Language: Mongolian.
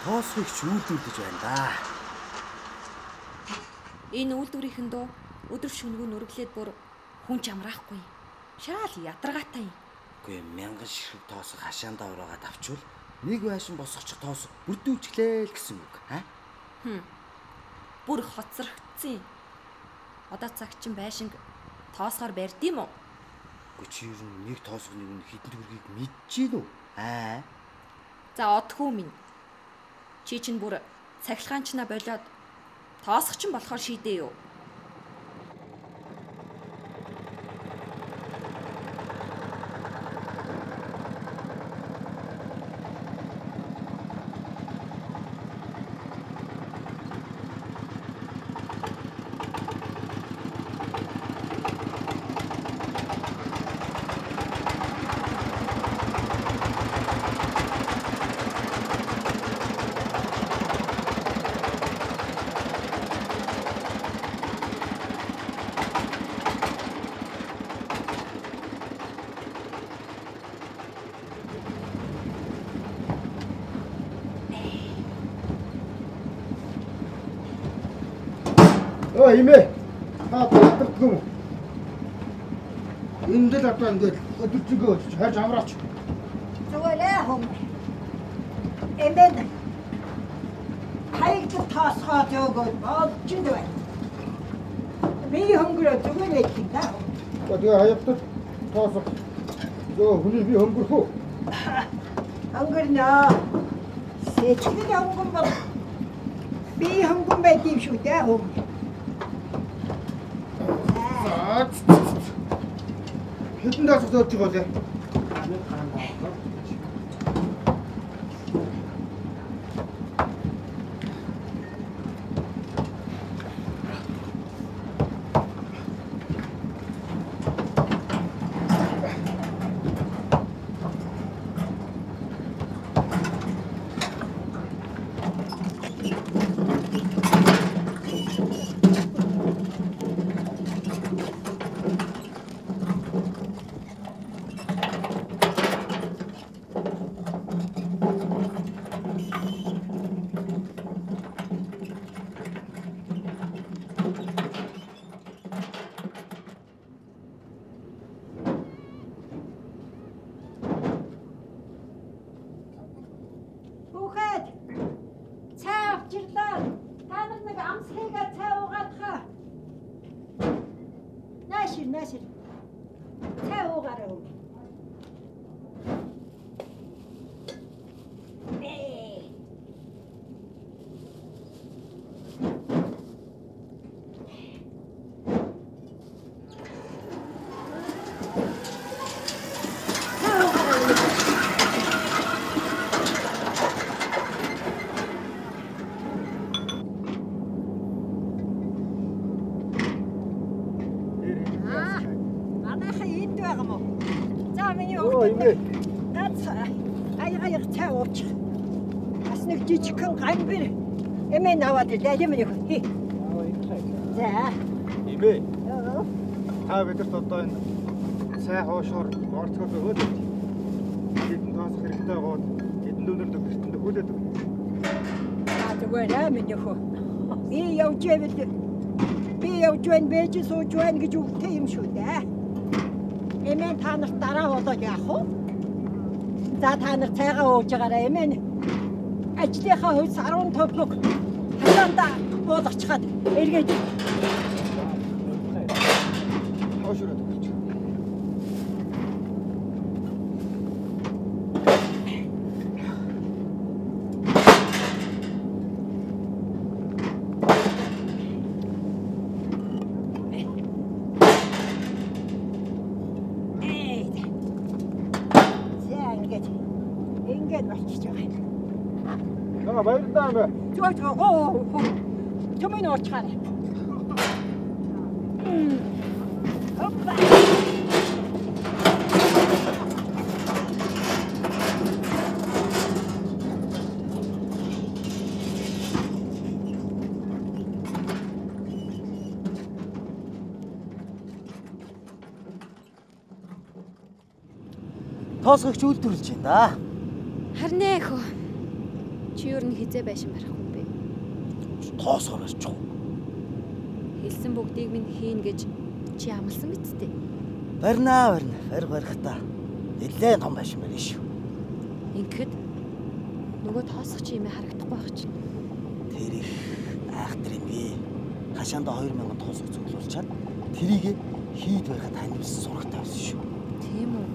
тоосхыг шүүлдүүлж байна да. Энэ үйлдвэрийнхэн дөө өдөр шөнөгүй нүрэглээд бүр хүн ч амраахгүй. Шаал ядаргаатай. Үгүй мянган ширхэг тоосох хашаандаа ураагаад авчвал нэг байшин босгочих тоос бүрдүүлчихлээ л гэсэн үг, аа? Бүр хоцрогдсон. Одоо цаг чин байшинг тоосгоор барьдığım уу? Үгүй чи ер нь нэг тоосхны өмнө хэдэн төгрөгийг мэдчихээн үү? Аа. За одхүү минь. Чи чинь бүр цахилгаанчнаа болоод тоосгоч нь болохоор шийдээ юу? Имээ. Тааддаг юм. Энд л одоо ингээд өдөржингөө хайж амраач. Зүгэлээ хүм. Эмээ. Хайг тоосгоод өгөөд болж байна. Би хөнгөрөө зүгэлээ тийм даа. Тэгээ хаягдад тоосох. Хүний би хөнгөрөх үү? Хөнгөрнөө. Сэчгэн хөнгөн бол би хөнгөн байд юм шүү дээ хүм. Хэдэн даас зөөж байгаа вэ? Näşir. Çay oğarım. Жижигхэн гамбир эмээ наваад лалим нэг хий. За. Имээ. Та бидэрт одоо энэ цай хоошоор орцгол өгөөд хэдэн тоосох хэрэгтэй гоод хэдэн дүүнэр төгсөнд өгүүлээд өг. Зүгээр минь хөө. Би явж байна байж сууж байна гэж үгтэй юм шүү дээ. Эмээ та нарт дараа болоод яах вэ? За та нар цайгаа ууж байгаарай эмээ. Ажлынхаа хөлс 15 луг хасаанда буулгачихад эргээд хоошороо төгсөж. ингээд болчихж байгаа. Баярлалаа мэ. Оо. Чамайг оочхаа. Опа. Тоосгогч үйлдвэрлэж байна да. Харин ээ хөө. Чи юу н хизээ байшин барах юм бэ? Тоос орооч. Хэлсэн бүгдийг минь хийн гэж чи амласан биз дээ. Барина. Барих барихтаа. Нэлээд том байшин байна шүү. Ингэхэд нөгөө тоосох чи юм харагдахгүй байх чинь. Тэр их айхтар юм гээ. Хашаанда 2000 тоосог зөвлүүлчаад тэрийг хийд барихад танимс сурагтай байсан шүү. Тийм үү?